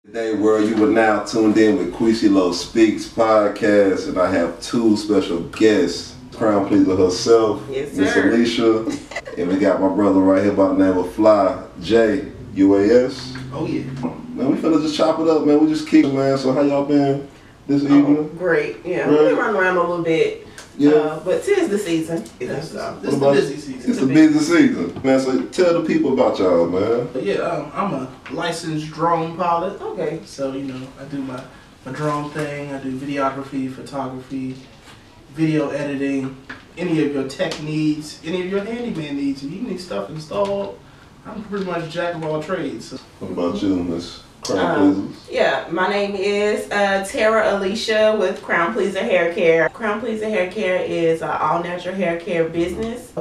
Today, world, you are now tuned in with QuisyloSpeaks podcast, and I have two special guests. Crown pleaser herself, yes, Miss Alicia, and we got my brother right here by the name of Flywithjuas. Oh yeah. Man, we finna just chop it up, man. We just kick it, man. So how y'all been this evening? Great, yeah. We've been running around a little bit. Yeah. But 'tis the season. This So. is the busy season. It's the busy season. Man, so tell the people about y'all, man. But yeah, I'm a licensed drone pilot. Okay. So, you know, I do my drone thing. I do videography, photography, video editing, any of your tech needs, any of your handyman needs. If you need stuff installed, I'm pretty much jack of all trades. So. What about you, Miss Crown Pleasers? Yeah, my name is Tara Alicia with Crown Pleaser Hair Care. Crown Pleaser Hair Care is an all-natural hair care business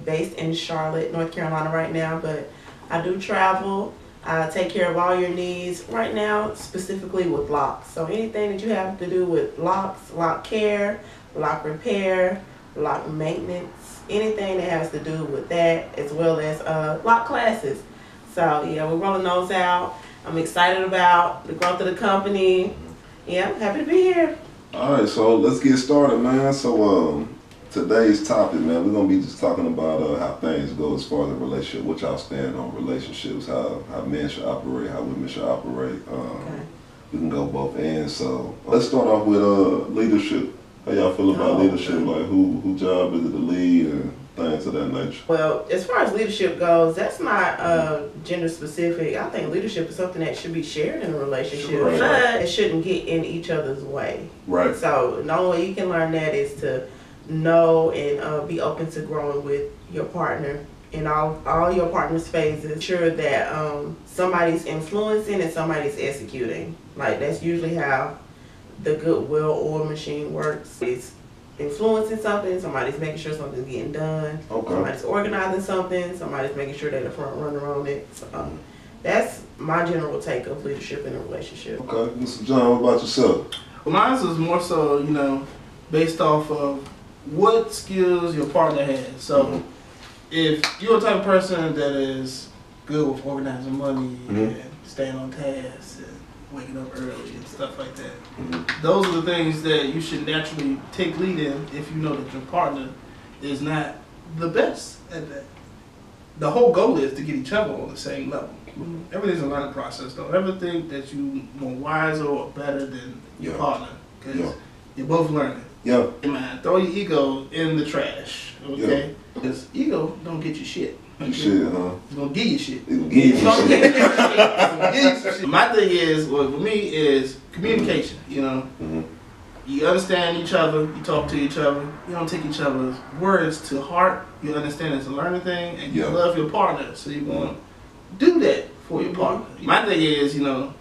based in Charlotte, North Carolina right now, but I do travel. I take care of all your needs right now, specifically with locks. So anything that you have to do with locks, lock care, lock repair, lock maintenance, anything that has to do with that, as well as lock classes. So yeah, we're rolling those out. I'm excited about the growth of the company. Yeah, I'm happy to be here. All right, so let's get started, man. So today's topic, man, we're gonna be just talking about how things go as far as a relationship, what y'all stand on relationships, how men should operate, how women should operate. Okay. We can go both ends. So let's start off with leadership. How y'all feel about leadership? Okay. Like who job is it to lead and things of that nature? Well, as far as leadership goes, that's not gender specific. I think leadership is something that should be shared in a relationship, Right. but it shouldn't get in each other's way. Right. So the only way you can learn that is to know and be open to growing with your partner in all your partner's phases. Sure that somebody's influencing and somebody's executing. Like that's usually how the good well-oiled machine works. It's influencing something, somebody's making sure something's getting done, somebody's organizing something, somebody's making sure they're the front runner on it. So that's my general take of leadership in a relationship. Okay, Mr. John, what about yourself? Well, mine is more so, you know, based off of what skills your partner has. So if you're the type of person that is good with organizing money and staying on task and waking up early and stuff like that, those are the things that you should naturally take lead in if you know that your partner is not the best at that. The whole goal is to get each other on the same level. Everything's a learning process, though. Never think that you more wiser or better than your partner, because you're both learning. Yeah. Man, throw your ego in the trash, okay? Because ego don't get you shit. Okay? Shit, huh? It's gonna give you shit. It's gonna give you shit. My thing is, well, for me, is communication. You know, you understand each other, you talk to each other, you don't take each other's words to heart. You understand it's a learning thing, and you love your partner, so you're gonna do that for your partner. My thing is, you know,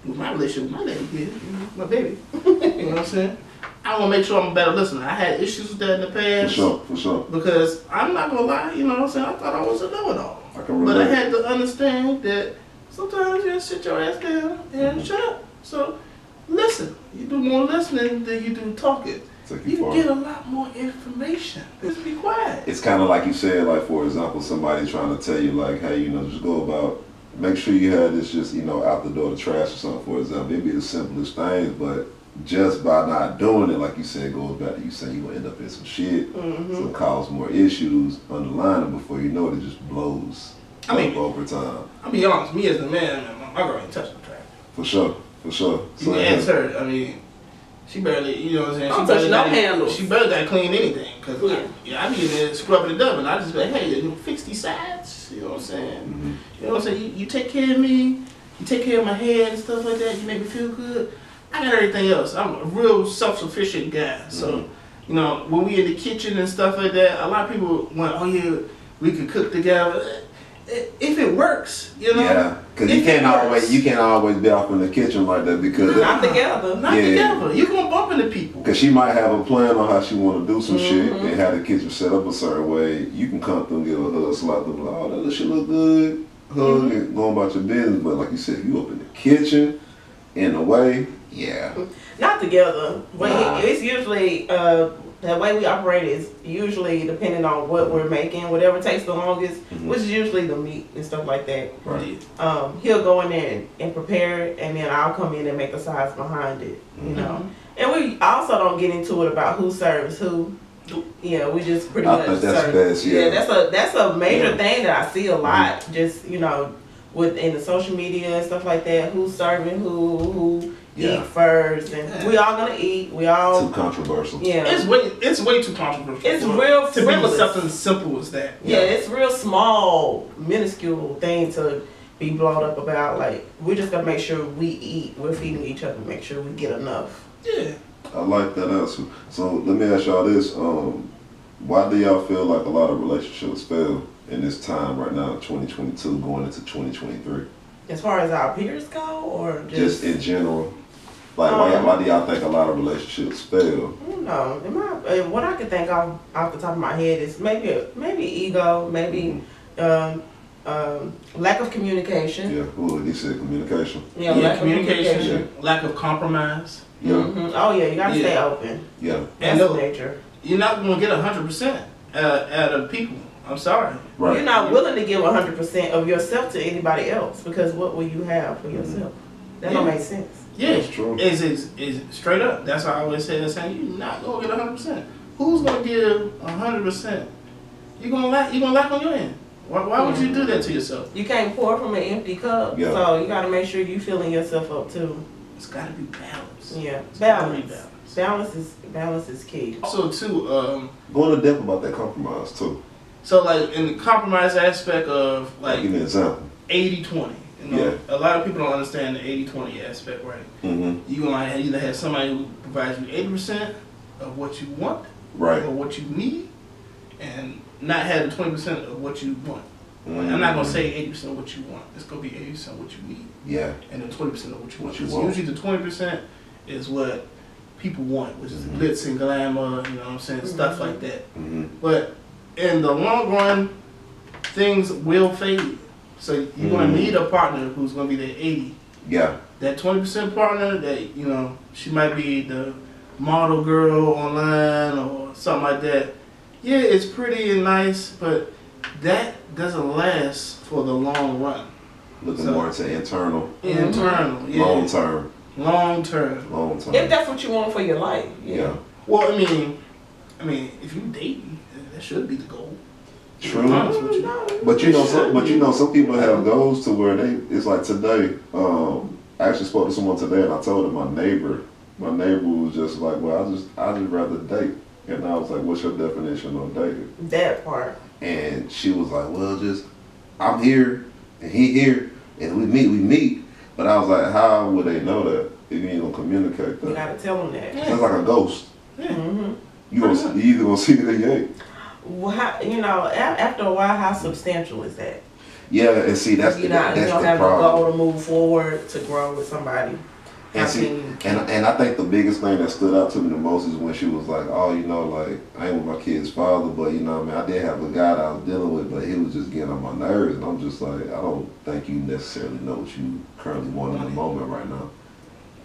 with my relationship with my lady here, my baby, you know what I'm saying? I want to make sure I'm a better listener. I had issues with that in the past. For sure. Because I'm not going to lie, you know what I'm saying? I thought I was a know-it-all. But I had to understand that sometimes you just sit your ass down and shut up. So listen. You do more listening than you do talking. You get a lot more information. Just be quiet. It's kind of like you said, like, for example, somebody trying to tell you, like, hey, you know, just go about, make sure you have this just, you know, out the door to trash or something, for example. It'd be the simplest things, but just by not doing it, like you said, goes back to you saying you're going to end up in some shit. So it cause more issues underlying it. Before you know it, it just blows up over time. I'll be honest, me as the man, my girl ain't touching the trash. For sure. So you ask her, I mean, she barely, you know what I'm saying? Don't touch no handles. She barely got to clean anything. Because I be in there scrubbing it up, and I just be like, hey, you know, fix these sides. You know what I'm saying? You know what I'm saying? You take care of me, you take care of my hair and stuff like that, you make me feel good. I got everything else. I'm a real self-sufficient guy. So, you know, when we in the kitchen and stuff like that, a lot of people went, oh yeah, we could cook together. If it works, you know. Yeah, because you can't always be off in the kitchen like that because not together. You're gonna bump into people. Because she might have a plan on how she want to do some shit and have the kitchen set up a certain way. You can come through and give a hug, slap them like, oh, that shit look good, hug and go about your business. But like you said, if you up in the kitchen in a way, not together. But it's usually The way we operate is usually depending on what we're making, whatever takes the longest, which is usually the meat and stuff like that. Right. He'll go in there and prepare it, and then I'll come in and make the sides behind it, you know. And we also don't get into it about who serves who. Yeah, we just pretty much think that's serve. best, yeah. That's a major thing that I see a lot. Just, you know, within the social media and stuff like that, who's serving who eat first, and we all gonna eat. We all too controversial. Yeah, it's way too controversial. It's real to be with frivolous. something simple as that. Yeah, it's real small, minuscule thing to be blown up about. Like, we just gotta make sure we eat. We're feeding each other. Make sure we get enough. Yeah. I like that answer. So let me ask y'all this: why do y'all feel like a lot of relationships fail in this time right now, 2022, going into 2023? As far as our peers go, or just in general? Like, why do y'all think a lot of relationships fail? I don't know. What I can think off the top of my head is maybe ego, maybe lack of communication. Yeah, he said communication. Yeah, lack of communication. Lack of compromise. Yeah. Oh yeah, you gotta stay open. Yeah. And That's nature. You're not gonna get 100% out of people. I'm sorry. Right. You're not willing to give 100% of yourself to anybody else, because what will you have for yourself? That don't make sense. Yeah, that's true. Is straight up. That's why I always say the same. You're not gonna get 100%. Who's gonna give 100%? You're gonna lack on your end. Why would you do that to yourself? You can't pour from an empty cup, so you gotta make sure you filling yourself up too. It's gotta be balanced. Yeah, balance. Balance is key. Also, too, going to depth about that compromise too. So, like, in the compromise aspect of, like, give me an example. 80-20. You know, a lot of people don't understand the 80-20 aspect, right? You're going to either have somebody who provides you 80% of what you want, right, or what you need, and not have the 20% of what you want. Like, I'm not going to say 80% of what you want. It's going to be 80% of what you need. Yeah. And then 20% of what you want. Usually the 20% is what people want, which is glitz and glamour, you know what I'm saying, stuff like that. But in the long run, things will fade. So you're going to need a partner who's going to be the 80. Yeah. That 20% partner that, you know, she might be the model girl online or something like that. Yeah, it's pretty and nice, but that doesn't last for the long run. Looking more into internal. Internal, yeah. Long term. Long term. Long term. If that's what you want for your life. Yeah. Well, I mean, if you dating, that should be the goal. True. But you know, some people have goals to where it's like today. I actually spoke to someone today, and I told her my neighbor was just like, well, I just rather date. And I was like, what's your definition of dating? That part. And she was like, well, I'm here and he here and we meet. But I was like, how would they know that if you ain't gonna communicate that? You gotta tell them that. It's like a ghost. Yeah. You either gonna see it or you ain't. Well, you know, after a while, how substantial is that? Yeah, and see, that's you the don't have problem. a goal to move forward, to grow with somebody. And see, and I think the biggest thing that stood out to me the most is when she was like, oh, you know, like, I ain't with my kid's father, but, you know what I mean, I did have a guy that I was dealing with, but he was just getting on my nerves. And I'm just like, I don't think you necessarily know what you currently want in the moment right now.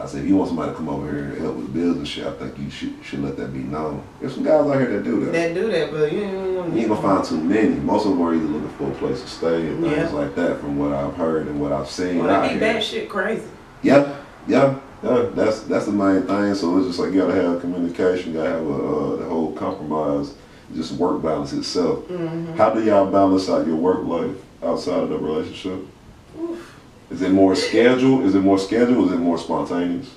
I said, if you want somebody to come over here and help with bills and shit, I think you should let that be known. There's some guys out here that do that. But you ain't gonna find too many. Most of them are either looking for a place to stay and things like that, from what I've heard and what I've seen. Well, that be bad shit crazy. Yeah. That's the main thing. So it's just like you gotta have communication, you gotta have the whole compromise, just work balance itself. How do y'all balance out your work life outside of the relationship? Is it more scheduled? Is it more spontaneous?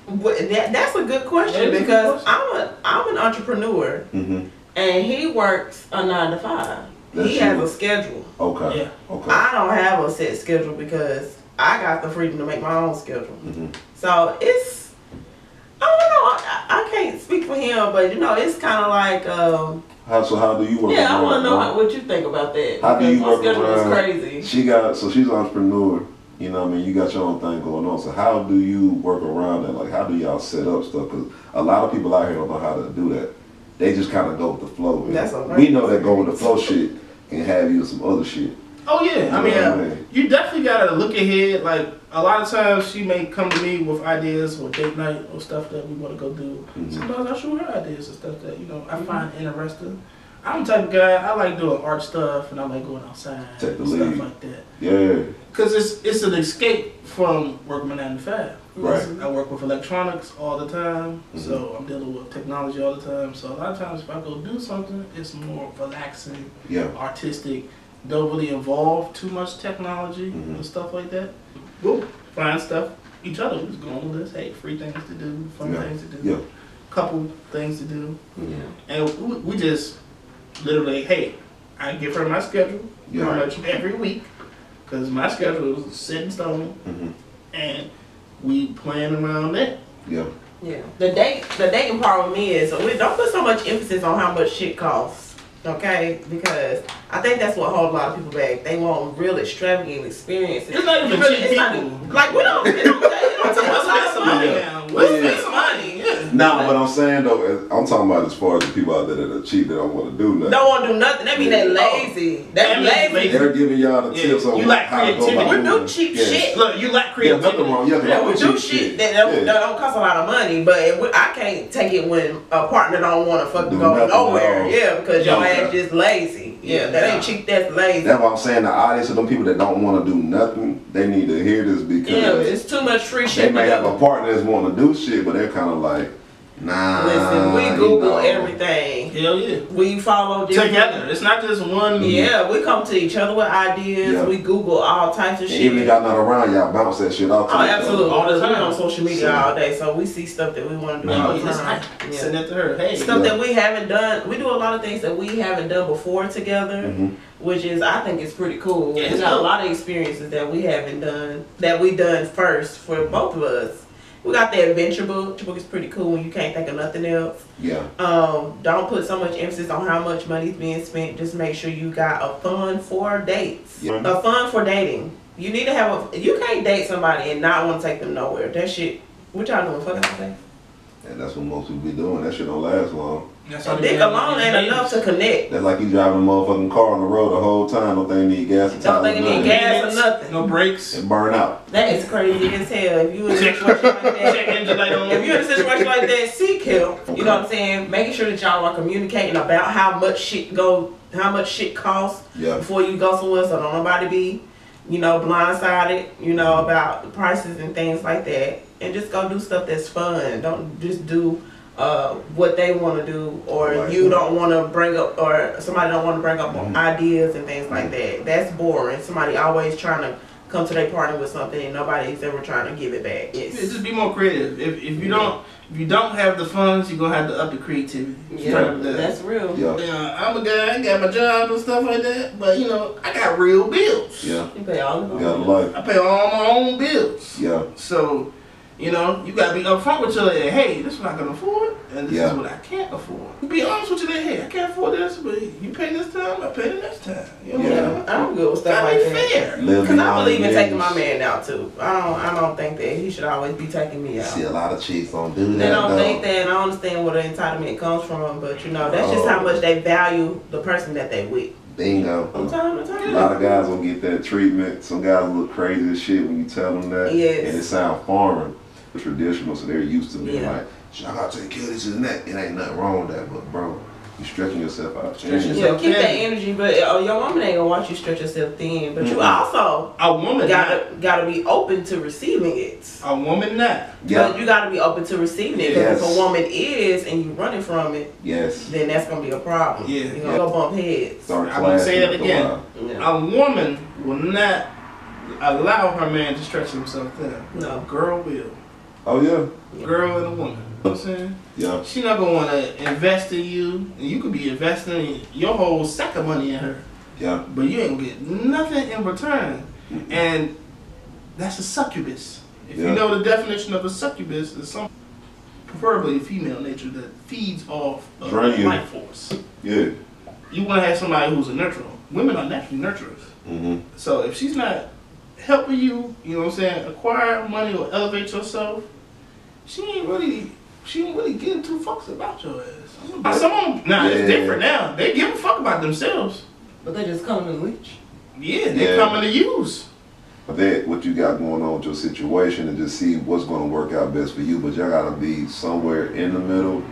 That's a good question, because I'm an entrepreneur, and he works a 9 to 5. He has a schedule. Okay. Yeah. Okay. I don't have a set schedule because I got the freedom to make my own schedule. So it's, I don't know. I can't speak for him, but you know, it's kind of like. How do you work? Yeah, I want to know what you think about that. How do you work schedule around? Is crazy. She's an entrepreneur. You know what I mean? You got your own thing going on. So how do you work around that? Like, how do y'all set up stuff? Because a lot of people out here don't know how to do that. They just kind of go with the flow. That's we know that go with the flow shit can have you some other shit. Oh yeah, I mean, You know what I mean? you definitely gotta look ahead. Like a lot of times, she may come to me with ideas or date night or stuff that we want to go do. Sometimes I show her ideas and stuff that I find interesting. I'm the type of guy, I like doing art stuff and I like going outside Take the and lead. stuff like that. Yeah. Because it's an escape from working my 9 to 5. Right. I work with electronics all the time, so I'm dealing with technology all the time. So a lot of times if I go do something, it's more relaxing, artistic, don't really involve too much technology and stuff like that. We'll find stuff each other. We just go on the list. Hey, free things to do, fun things to do, couple things to do. And we just literally, hey, I give her my schedule pretty much every week because my schedule is set in stone, and we plan around that. Yeah. The dating part with me is we don't put so much emphasis on how much shit costs. Okay, because I think that's what holds a lot of people back. They want real extravagant experiences. It's not even cheap people. Like we don't take a lot of money now. We spend some money. Nah, but I'm saying though, I'm talking about as far as the people out there that are cheap, that don't want to do nothing. Don't want to do nothing. That mean they lazy. That's lazy. They're giving y'all the tips on you like how to go creativity. about We do cheap shit. Look, you like creativity. Nothing wrong. Yeah, we do shit that don't cost a lot of money, but I can't take it when a partner don't want to fucking go nowhere. Yeah, because your ass just lazy. Yeah, that ain't cheap. That's lazy. That's what I'm saying. The audience of them people that don't want to do nothing, they need to hear this because it's too much free shit. They may have a partner that's want to do shit, but they're kind of like, nah. Listen, we Google everything. Hell yeah. We follow different. Together. It's not just one. Yeah, we come to each other with ideas. Yeah. We Google all types of shit. Even if y'all not around, y'all bounce that shit off. Oh, absolutely. All the time. We're on social media all day, so we see stuff that we want to do all the time. Send it to her. Hey. Stuff that we haven't done. We do a lot of things that we haven't done before together, which is, I think, is pretty cool. Yeah, we got a lot of experiences that we haven't done, that we done first for both of us. We got the adventure book. The book is pretty cool when you can't think of nothing else. Yeah. Don't put so much emphasis on how much money's being spent. Just make sure you got a fund for dates. Yeah. A fund for dating. You need to have you can't date somebody and not want to take them nowhere. That shit, what y'all doing? Fucking thing. And that's what most people be doing. That shit don't last long. A dick alone ain't enough to connect. That's like you driving a motherfucking car on the road the whole time. Don't think you need gas. Don't think you need gas or nothing. No brakes. And burn out. That is crazy as hell. If you in a situation like that, if you're in a situation like that, seek help. You know what I'm saying? Making sure that y'all are communicating about how much shit costs before you go somewhere, so don't nobody be, blindsided, about the prices and things like that. And just go do stuff that's fun. Don't just do what they want to do, or you don't want to bring up, or somebody don't want to bring up ideas and things like that. That's boring. Somebody always trying to come to their partner with something and nobody's ever trying to give it back. Just be more creative. If you don't have the funds, you're gonna have to up the creativity. Yeah, that's real. Yeah. I'm a guy, I got my job and stuff like that, but I got real bills. Yeah. You pay all of them. I pay all my own bills. Yeah. So, you gotta be upfront with your hey, this is what I can afford, and this is what I can't afford. Be honest with you, hey, I can't afford this, but you pay this time, I pay the next time. I'm good with stuff like that. Fair. Because I believe in taking my man out too. I don't think that he should always be taking me out. See, a lot of chicks don't do that. They don't think that, and I understand where the entitlement comes from, but that's just how much they value the person that they with. Bingo. From time to time. A lot of guys don't get that treatment. Some guys look crazy as shit when you tell them that. Yes. And it sounds foreign. Traditional, so they're used to being like, I gotta take care of this and that. It ain't nothing wrong with that, but bro, you stretching yourself out. Keep that energy, but your woman ain't gonna watch you stretch yourself thin. But you also gotta be open to receiving it. A woman not. Yeah. But you gotta be open to receiving it, because if a woman is and you running from it, then that's gonna be a problem. Yeah. You're gonna go bump heads. I'm gonna say that again. A woman will not allow her man to stretch himself thin. No, girl will. Oh yeah. Girl and a woman. You know what I'm saying? Yeah. She not gonna wanna invest in you, and you could be investing your whole sack of money in her. Yeah. But you ain't gonna get nothing in return. And that's a succubus. If you know the definition of a succubus, it's some preferably female nature that feeds off of life force. Yeah. You wanna have somebody who's a nurturer. Women are naturally nurturers. So if she's not helping you, acquire money or elevate yourself, she ain't really giving two fucks about your ass. Some of them, it's different now. They give a fuck about themselves. But they just come and leech. Yeah, they coming to use. But that what you got going on with your situation and just see what's going to work out best for you. But y'all got to be somewhere in the middle.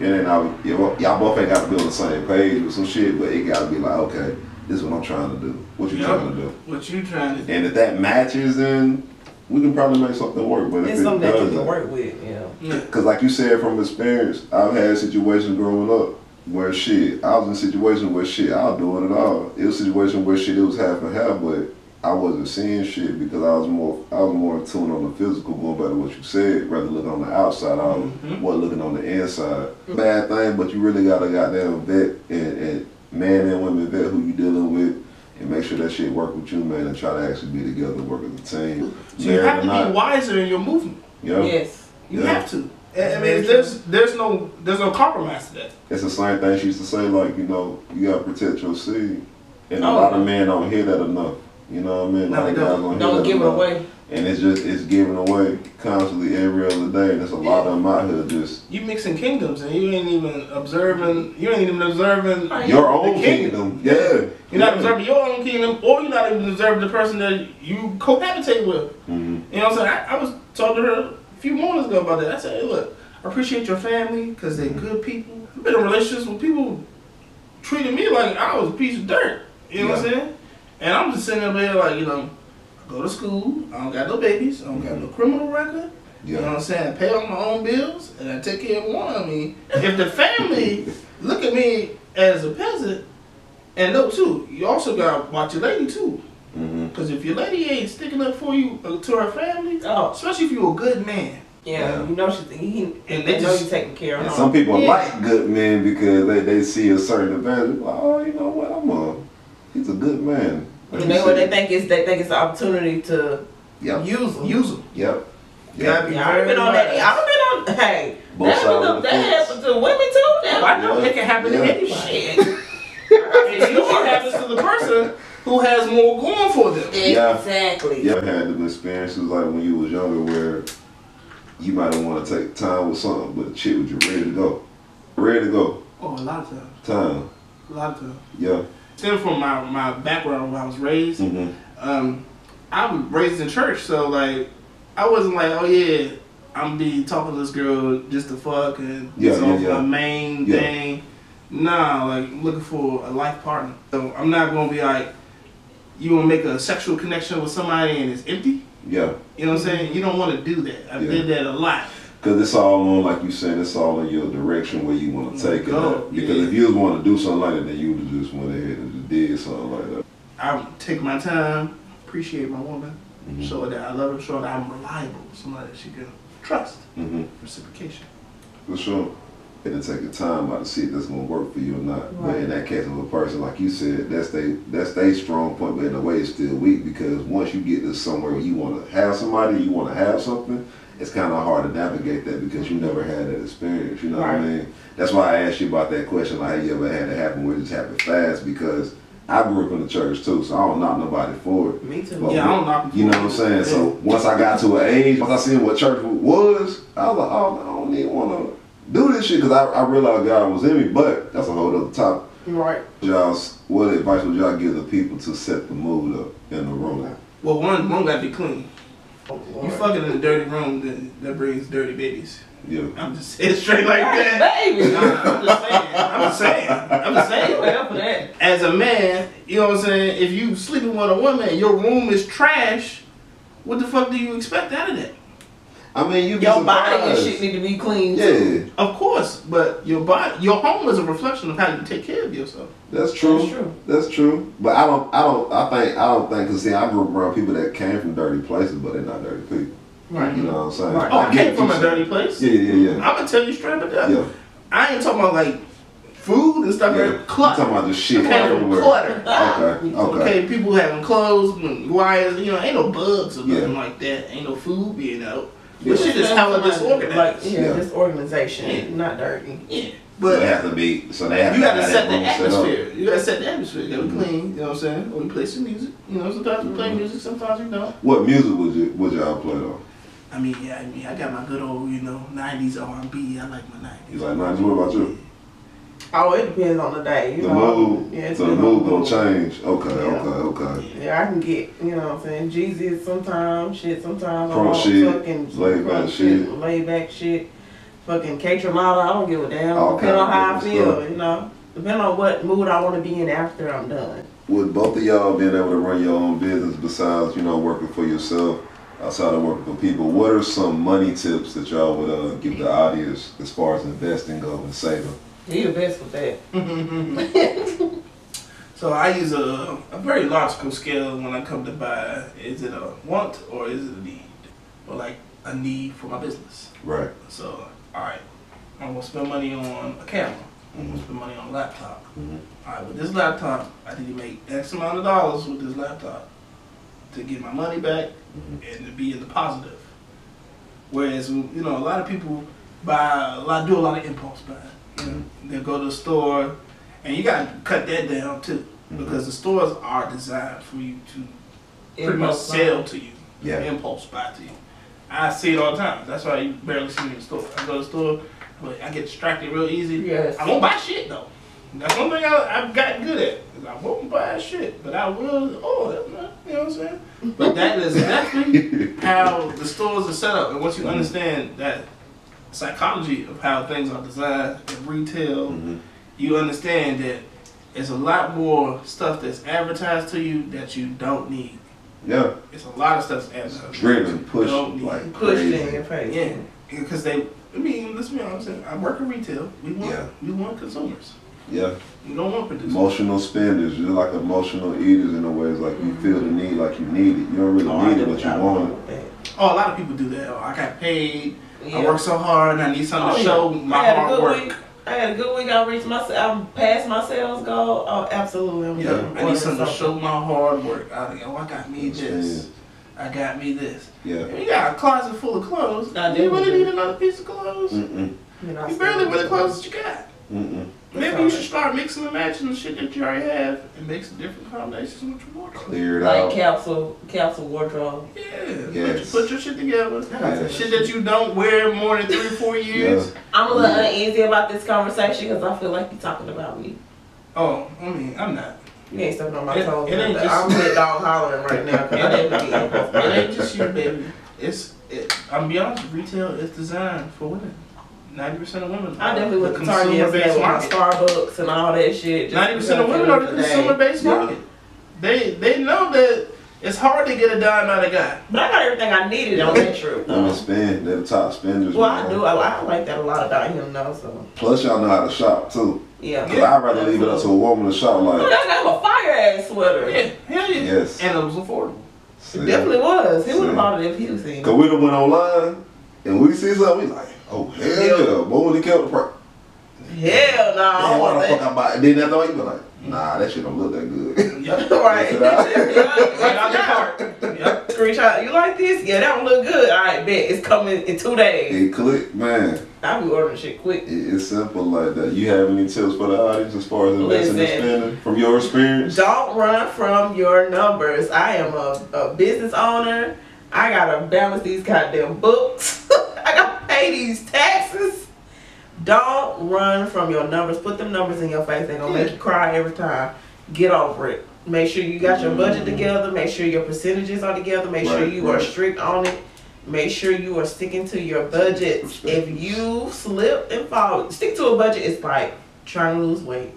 Y'all both ain't got to be on the same page with some shit, but it got to be like, okay, this is what I'm trying to do. What you trying to do? What you trying to do? And if that matches, then we can probably make something work. But it's if something it that doesn't, you can work with, Because like you said from experience, I've had situations growing up where shit, I was in situations where shit, I was doing it all. It was a situation where shit, it was half and half, but I wasn't seeing shit because I was more in tune on the physical, going back to what you said, rather looking on the outside, I wasn't looking on the inside. Bad thing, but you really gotta goddamn vet and man and women vet who you dealing with and make sure that shit work with you, man, and try to actually be together, work as a team. So you have to be wiser in your movement. Yeah. Yes. You have to. I mean, there's no compromise to that. It's the same thing she used to say, like, you know, you gotta protect your seed. And a lot of men don't hear that enough. You know what I mean? No, they don't give it away. And it's given away constantly every other day. And there's a lot of them out here just... You mixing kingdoms and you ain't even observing your own kingdom. Yeah. You're not observing your own kingdom, or you're not even observing the person that you cohabitate with. You know what I'm saying? I was talking to her a few mornings ago about that. I said, hey, look, I appreciate your family because they're good people. I've been in relationships with people treating me like I was a piece of dirt. You know what I'm saying? And I'm just sitting up there like, you know, I go to school, I don't got no babies, I don't got no criminal record. You know what I'm saying? I pay all my own bills and I take care of one of me. If the family look at me as a peasant, and no too, you also gotta watch your lady too. Because if your lady ain't sticking up for you to her family, especially if you're a good man. Yeah, you know they know you taking care of her. Some people like good men because they see a certain advantage. Like, oh, you know what? He's a good man. Like what they think is an opportunity to use them. Yep. I've been on that. Hey, that happens to women too. I know it can happen to anybody. It usually happens to the person who has more going for them. Exactly. You ever had them experiences like when you was younger where you might want to take time with something, but the chick was just ready to go? Ready to go. Oh, a lot of times. A lot of times. Yeah. Stemming from my background where I was raised, I was raised in church, so like I wasn't like, oh yeah, I'm be talking to this girl just to fuck and my main thing. Nah, like I'm looking for a life partner. So I'm not gonna be like, you wanna make a sexual connection with somebody and it's empty. Yeah. You know what I'm saying? You don't want to do that. I did that a lot. Because it's all on, like you said, it's all in your direction where you want to take it. Because if you want to do something like that, then you would have just went ahead and just did something like that. I take my time, appreciate my woman, show her that I love her, show her that I'm reliable, somebody that she can trust. Reciprocation. For sure. And to take your time out to see if that's going to work for you or not. Right. But in that case of a person, like you said, that's their strong point, but in a way it's still weak because once you get to somewhere where you want to have somebody, you want to have something, it's kind of hard to navigate that because you never had that experience, you know what I mean? That's why I asked you about that question, like, have you ever had it happen where it just happened fast? Because I grew up in the church too, so I don't knock nobody for it. Me too. But I don't knock you know what I'm saying? So once I got to an age, once I seen what church was, I was like, oh, I don't even want to do this shit because I realized God was in me, but that's a whole other topic. Right. What advice would y'all give the people to set the mood up in the room? Well, one gotta be clean. You fucking in a dirty room that brings dirty babies. Yeah. I'm just saying straight like that. Baby. I'm just saying. As a man, you know what I'm saying? If you sleeping with a woman and your room is trash, what the fuck do you expect out of that? I mean, your body and shit need to be clean too. Of course, but your home is a reflection of how you take care of yourself. That's true. That's true. But I don't think, because see, I grew up around people that came from dirty places, but they're not dirty people. Right. You know what I'm saying? Right. Oh, I came from a dirty place. Yeah. I'm gonna tell you straight up that. Yeah. I ain't talking about like food and stuff. Yeah. Clutter. I'm talking about the shit everywhere. Clutter. Okay. People having clothes, wires. You know, ain't no bugs or nothing like that. Ain't no food being out. But shit is hella disorganized. Disorganization, not dirty. Yeah. But so they have to be. So they have. You gotta set the atmosphere. You gotta set the atmosphere. You gotta be clean. You know what I'm saying? Or we play some music. You know, sometimes we play music. Sometimes we don't. What music would y'all play though? I mean, I got my good old, 90s R&B. I like my 90s. You like 90s? What about you? Oh, it depends on the day. You The know? mood. Yeah, So the mood gonna change. Okay, okay. Yeah, I can get, you know what I'm saying, Jeezy sometimes, sometimes Crunk I'm shit, fucking laid back shit. Fucking K-Tramada, I don't give a damn. All Depending on how I kinds of feel, stuff. you know. Depending on what mood I want to be in after I'm done. With both of y'all being able to run your own business besides, you know, working for yourself, outside of working for people, what are some money tips that y'all would give the audience as far as investing goes and saving? He the best with that. So I use a very logical scale when I come to buy. Is it a want or is it a need? Or like a need for my business. Right. So, alright, I'm going to spend money on a camera. I'm going to Mm-hmm. spend money on a laptop. Mm-hmm. Alright, with this laptop, I need to make X amount of dollars with this laptop to get my money back and to be in the positive. Whereas, you know, a lot of people do a lot of impulse buying. You know, they'll go to the store, and you got to cut that down too, because the stores are designed for you to pretty much sell to you, impulse buy to you. I see it all the time. That's why you barely see me in the store. I go to the store, but I get distracted real easy. Yes. I won't buy shit though. That's one thing I've gotten good at. Is I won't buy shit, but I will. Oh, you know what I'm saying? But that is exactly how the stores are set up. And once you understand that psychology of how things are designed in retail, you understand that there's a lot more stuff that's advertised to you that you don't need. Yeah. It's a lot of stuff that's advertised. Driven, pushed, like crazy. Pushed in your face. Yeah, because let's be honest. I work in retail. We want consumers. Yeah. We don't want producers. Emotional spenders. You're like emotional eaters in a way. It's like you feel the need like you need it. You don't really need it, but you want it. Oh, a lot of people do that. Oh, I got paid. I work so hard and I need something to show my hard work. I had a good week. I passed my sales goal. Oh, absolutely. I need something to show my hard work. I got me this. I got me this. Yeah. And you got a closet full of clothes. Do you really need another piece of clothes? You barely wear the clothes that you got. Maybe you should start mixing and matching the shit that you already have and make some different combinations with your wardrobe. Clear it out. Like capsule wardrobe. Yeah. Yes. Put your shit together. Yes. Shit that you don't wear more than 3 or 4 years. Yeah. I'm a little uneasy about this conversation because I feel like you're talking about me. Oh, I mean, I'm not. You ain't stepping on my toes. It ain't just, I'm head dog hollering right now. It ain't just you, baby. I'm be honest, retail is designed for women. 90% of women. I definitely went to Target yesterday with my Starbucks and all that shit. 90% of women are the consumer-based market. They know that it's hard to get a dime out of guy. But I got everything I needed on that trip. Women spend. They're the top spenders. Well, man. I do. I like that a lot about him though. So. Plus, y'all know how to shop too. Yeah. Cause I'd rather leave it up to a woman to shop like. Look, I got him a fire ass sweater. Yeah, hell yeah. Yes. And it was affordable. It definitely was. He would have bought it if he was seen. Cause we done went online and we see something, we like, oh hell yeah, boy, they kept the price. Hell no. Man, why the fuck I buy it? Then after all, you be like, nah, that shit don't look that good. Right. Right out the cart. Yep. Screenshot. You like this? Yeah, that one look good. All right, bet it's coming in 2 days. It click, man. I be ordering shit quick. It's simple like that. You have any tips for the audience as far as investing and spending from your experience? Don't run from your numbers. I am a business owner. I gotta balance these goddamn books. I gotta pay these taxes. Don't run from your numbers. Put them numbers in your face. They're gonna make you cry every time. Get over it. Make sure you got your budget together. Make sure your percentages are together. Make sure you are strict on it. Make sure you are sticking to your budget. If you slip and fall, stick to a budget. It's like trying to lose weight.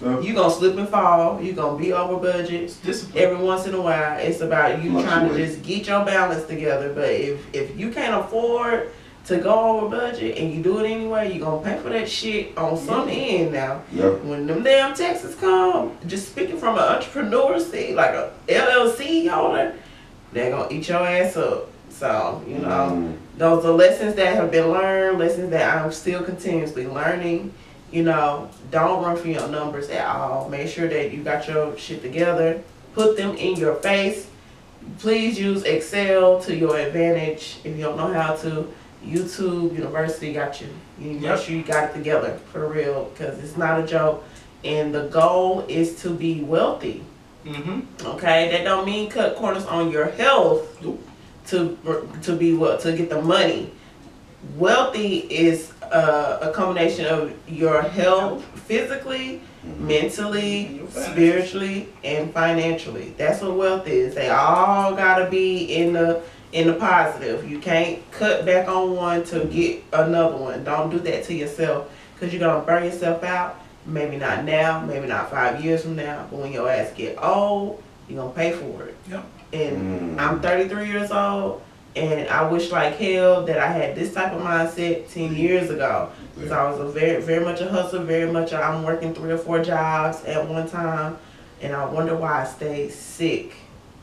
You're going to slip and fall. You're going to be over budget. Every once in a while, it's about you trying to just get your balance together. But if you can't afford to go over budget and you do it anyway, you're going to pay for that shit on some end now. When them damn taxes come, just speaking from an entrepreneur seat, like a LLC owner, they're going to eat your ass up. So, you know, those are lessons that have been learned, lessons that I'm still continuously learning. You know, don't run for your numbers at all. Make sure that you got your shit together. Put them in your face. Please use Excel to your advantage. If you don't know how to, YouTube University got you. You make sure you got it together for real, because it's not a joke. And the goal is to be wealthy. Okay, that don't mean cut corners on your health. To be what, to get the money. Wealthy is a combination of your health, physically, mentally, spiritually, and financially. That's what wealth is. They all gotta be in the positive. You can't cut back on one to get another one. Don't do that to yourself, because you're gonna burn yourself out. Maybe not now, maybe not 5 years from now, but when your ass get old, you're gonna pay for it. Yep. And I'm 33 years old, and I wish like hell that I had this type of mindset 10 years ago. Because I was a very much a hustler, very much I'm working 3 or 4 jobs at one time, and I wonder why I stayed sick.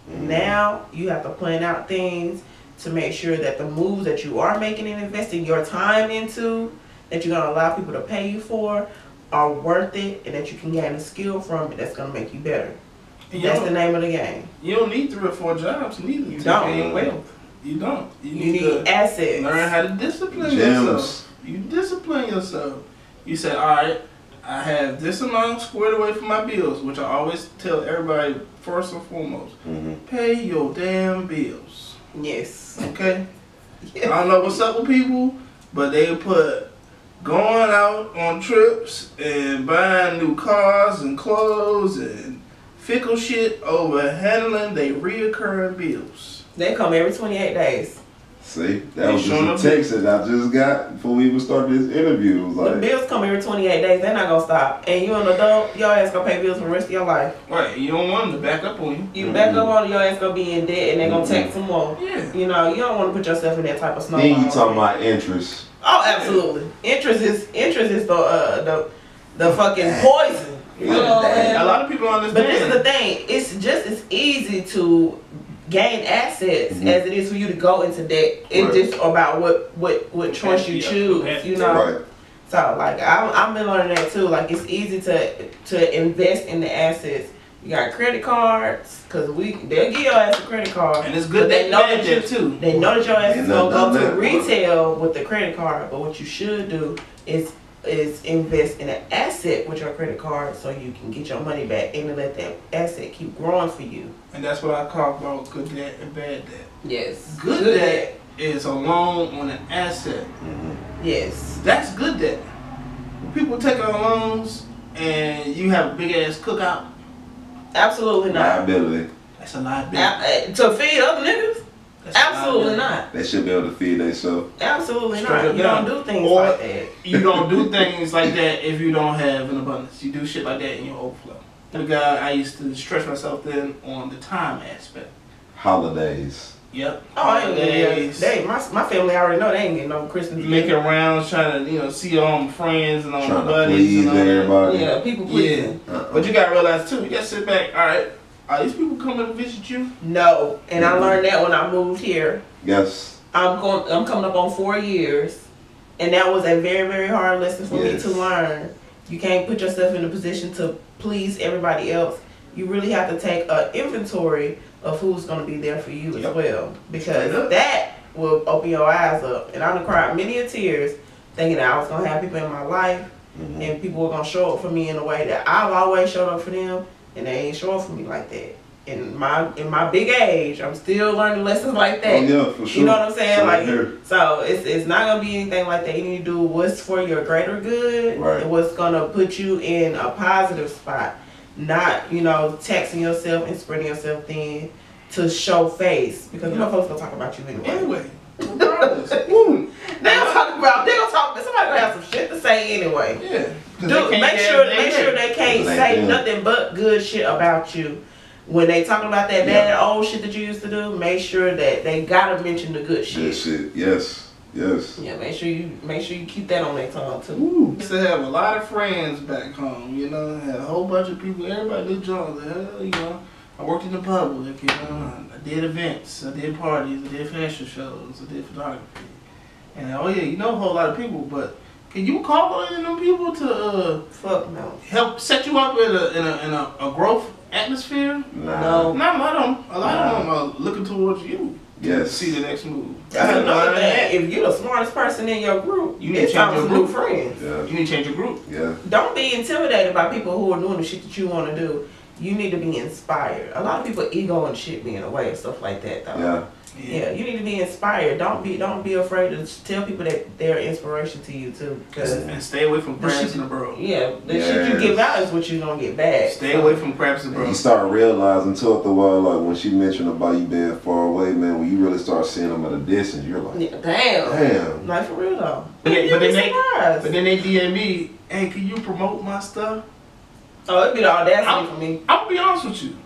Now you have to plan out things to make sure that the moves that you are making and investing your time into, that you're gonna allow people to pay you for, are worth it, and that you can gain a skill from it that's gonna make you better. That's the name of the game. You don't need 3 or 4 jobs neither to gain wealth. You don't. You need assets. Learn how to discipline yourself. You discipline yourself. You say, all right, I have this amount squared away for my bills, which I always tell everybody first and foremost. Pay your damn bills. Yes. Okay? I don't know what's up with people, but they put going out on trips and buying new cars and clothes and fickle shit over handling their reoccurring bills. They come every 28 days. See, that was just a text that I just got before we even started this interview. It was like, the bills come every 28 days. They're not gonna stop. And you an adult, your ass gonna pay bills for the rest of your life. Right. You don't want them to back up on you. You back up on your ass gonna be in debt, and they're gonna take some more. Yeah. You know, you don't want to put yourself in that type of snowball. then you talking about interest. Oh, absolutely. Interest is the fucking poison. You know what I'm saying? A lot of people understand. But this is the thing. It's just as easy to gain assets as it is for you to go into debt. It's just about what choice you choose. You know. Right. So like I've been learning that too. Like it's easy to invest in the assets. You got credit cards, cause they'll give your ass a credit card, and it's good they know that you too. They know that your ass is gonna go to retail with the credit card. But what you should do is invest in an asset with your credit card, so you can get your money back and let that asset keep growing for you. And that's what I call about good debt and bad debt. Yes. Good debt is a loan on an asset. Yes. That's good debt. When people take out loans and you have a big ass cookout. Absolutely not. Liability. That's a liability. To feed other niggas? That's Absolutely not. They should be able to feed themselves. Absolutely not. You don't do things like that. You don't do things like that if you don't have an abundance. You do shit like that in your overflow. The guy I used to stretch myself thin on the time aspect. Holidays. Yep. Oh, holidays. My family already know they ain't getting no Christmas. Making rounds, trying to see all my friends and all my buddies. Please and all everybody. that. Yeah, people pleasing. Yeah. But you gotta realize too, you gotta sit back, alright, are these people coming to visit you? No. And I learned that when I moved here. Yes. I'm coming up on 4 years. And that was a very, very hard lesson for me to learn. You can't put yourself in a position to please everybody else. You really have to take an inventory of who's going to be there for you as well. Because that will open your eyes up. And I done cried many a tears thinking that I was going to have people in my life and people were going to show up for me in a way that I've always showed up for them, and they ain't show up for me like that. In my big age, I'm still learning lessons like that. Oh yeah, for sure. You know what I'm saying? Same So it's not gonna be anything like that. You need to do what's for your greater good and what's gonna put you in a positive spot. Not, taxing yourself and spreading yourself thin to show face, because folks gonna talk about you anyway. Regardless. They gonna talk. Somebody gonna have some shit to say anyway. Yeah. Make sure they can't say nothing but good shit about you. When they talking about that bad old shit that you used to do, make sure that they gotta mention the good shit. Good shit. Yes. Yeah, make sure you keep that on their tongue too. I used to have a lot of friends back home, had a whole bunch of people, everybody did jobs. I worked in the public, I did events, I did parties, I did fashion shows, I did photography. And a whole lot of people, but can you call on them people to fuck no. Help set you up in a growth atmosphere? No. Not a lot of them. A lot of them are looking towards you. Yes. To see the next move. That's another thing. If you're the smartest person in your group, you need to change your group. Friends. Yeah. You need to change your group. Yeah. Don't be intimidated by people who are doing the shit that you want to do. You need to be inspired. A lot of people ego and shit be in the way and stuff like that though. Yeah. Yeah, you need to be inspired. Don't be afraid to tell people that they're inspiration to you too. And stay away from crabs in the barrel. Yeah, the shit you give out is what you're gonna get back. Stay away from crabs in the barrel. You start realizing too after a while, like when she mentioned about you being far away, man, when you really start seeing them at a distance, you're like, damn. Like for real though. But then they DM me, hey, can you promote my stuff? Oh, it'd be the audacity for me. I'm gonna be honest with you.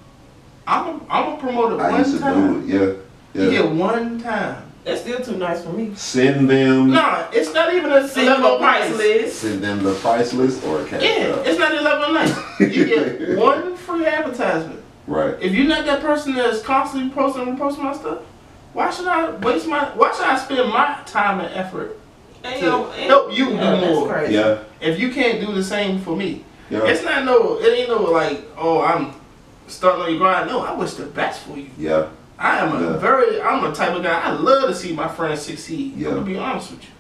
I'm gonna promote it one time. Yeah. You get one time. That's still too nice for me. Send them. Nah, it's not even a level price list. Send them the price list or a cash. Yeah, it's not a level nice. You get one free advertisement. Right. If you're not that person that's constantly posting my stuff, why should I spend my time and effort to help you do more? Crazy. Yeah. If you can't do the same for me. Yeah. It ain't no like, oh, I'm starting on your grind. No, I wish the best for you. Yeah. I'm a type of guy, I love to see my friends succeed. Yeah. I'm gonna be honest with you.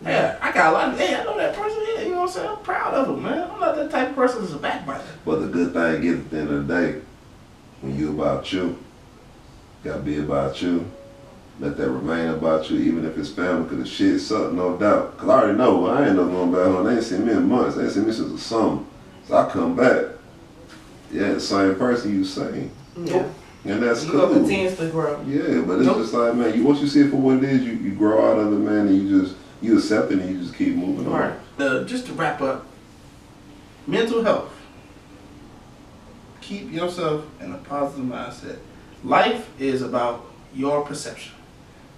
Yeah, I got a lot of, I know that person, you know what I'm saying? I'm proud of him, man. I'm not that type of person that's a backbiter. But the good thing is at the end of the day, when you about you, gotta be about you. Let that remain about you, even if it's family, because the shit suck, no doubt. Because I already know, I ain't no going back home. They ain't seen me in months. They ain't seen me since the summer. So I come back. Yeah, the same person you seen. Yeah. And that's you cool. You continue to grow. Yeah, but it's just like, man, once you see it for what it is, you grow out of it, man, and you accept it and you just keep moving on. Just to wrap up, mental health. Keep yourself in a positive mindset. Life is about your perception.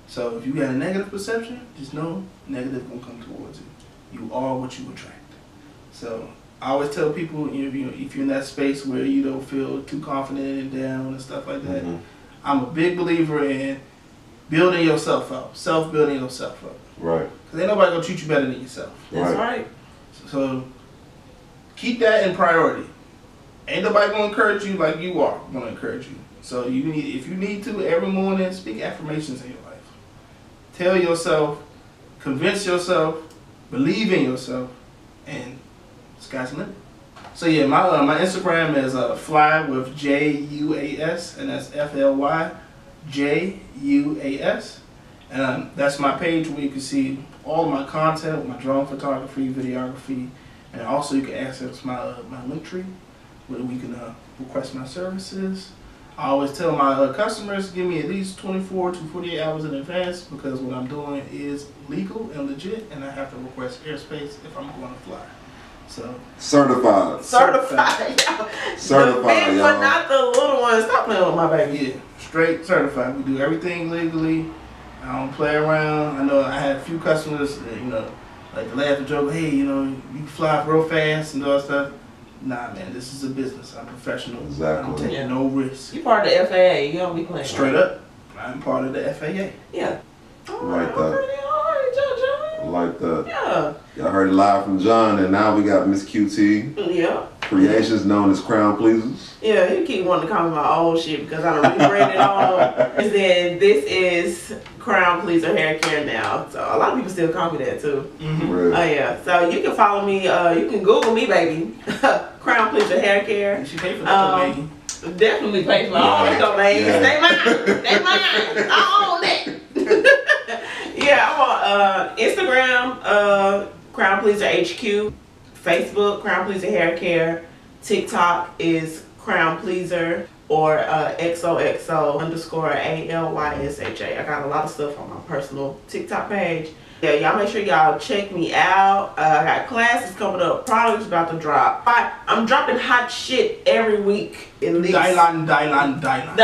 So if you got a negative perception, just know negative gonna come towards you. You are what you attract. So I always tell people, if you're in that space where you don't feel too confident and down and stuff like that, I'm a big believer in building yourself up, self-building yourself up. Right. Because ain't nobody gonna treat you better than yourself. That's right. So keep that in priority. Ain't nobody gonna encourage you like you are gonna encourage you. So if you need to, every morning, speak affirmations in your life. Tell yourself, convince yourself, believe in yourself, and sky's the limit. So yeah, my Instagram is Flywithjuas, and that's FLYJUAS, and that's my page where you can see all of my content, my drone photography, videography, and also you can access my link tree where we can request my services. I always tell my customers, give me at least 24 to 48 hours in advance, because what I'm doing is legal and legit, and I have to request airspace if I'm going to fly. So certified. Certified, the big y'all. but not the little ones. Stop playing with my baby. Yeah, straight certified. We do everything legally. I don't play around. I know I had a few customers that, like to laugh and joke, hey, you can fly real fast and all that stuff. Nah, man, this is a business. I'm professional. Exactly. I'm taking no risks. You part of the FAA. You don't be playing. Straight up, I'm part of the FAA. Yeah. Like that. Alright, JoJo. Like that. Yeah. Y'all heard it live from John, and now we got Miss QT. Yeah. Creations known as Crown Pleasers. Yeah, you keep wanting to call me my old shit because I don't rebrand it all. And then this is Crown Pleaser Hair Care now. So a lot of people still call me that too. Really? Oh yeah. So you can follow me, you can Google me, baby. Crown Pleaser Hair Care. She paid for the domain. Definitely pay for all the domains. Yeah. They mine. They mine. I own it. Yeah, I'm on Instagram, Crown Pleaser HQ, Facebook, Crown Pleaser Hair Care, TikTok is Crown Pleaser, or XOXO_ALYSHA. I got a lot of stuff on my personal TikTok page. Yeah, y'all make sure y'all check me out. I got classes coming up, products about to drop. I'm dropping hot shit every week. At least. Dylan. The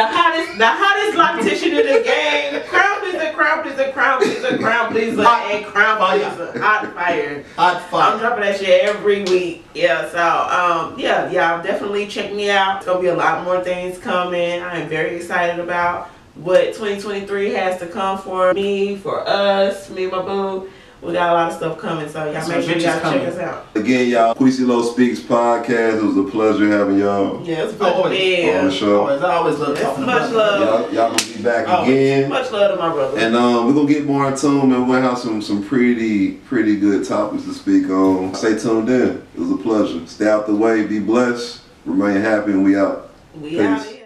hottest loctician in the game. Crown Pleaser, Crown Pleaser, Crown Pleaser, Crown Pleaser, and Crown Pleaser. Hot fire. Hot fire. I'm dropping that shit every week. Yeah, so yeah, y'all definitely check me out. It's gonna be a lot more things coming. I am very excited about what 2023 has to come for me, for us, me and my boo. We got a lot of stuff coming, so y'all make sure y'all check us out. Again, y'all, QuisyloSpeaks podcast. It was a pleasure having y'all. Yeah, it's a pleasure being on the show. I always love talking much love. Y'all gonna be back again. Much love to my brother. And we're gonna get more in tune, and we'll have some pretty good topics to speak on. Stay tuned in. It was a pleasure. Stay out the way, be blessed, remain happy, and we out. We out here.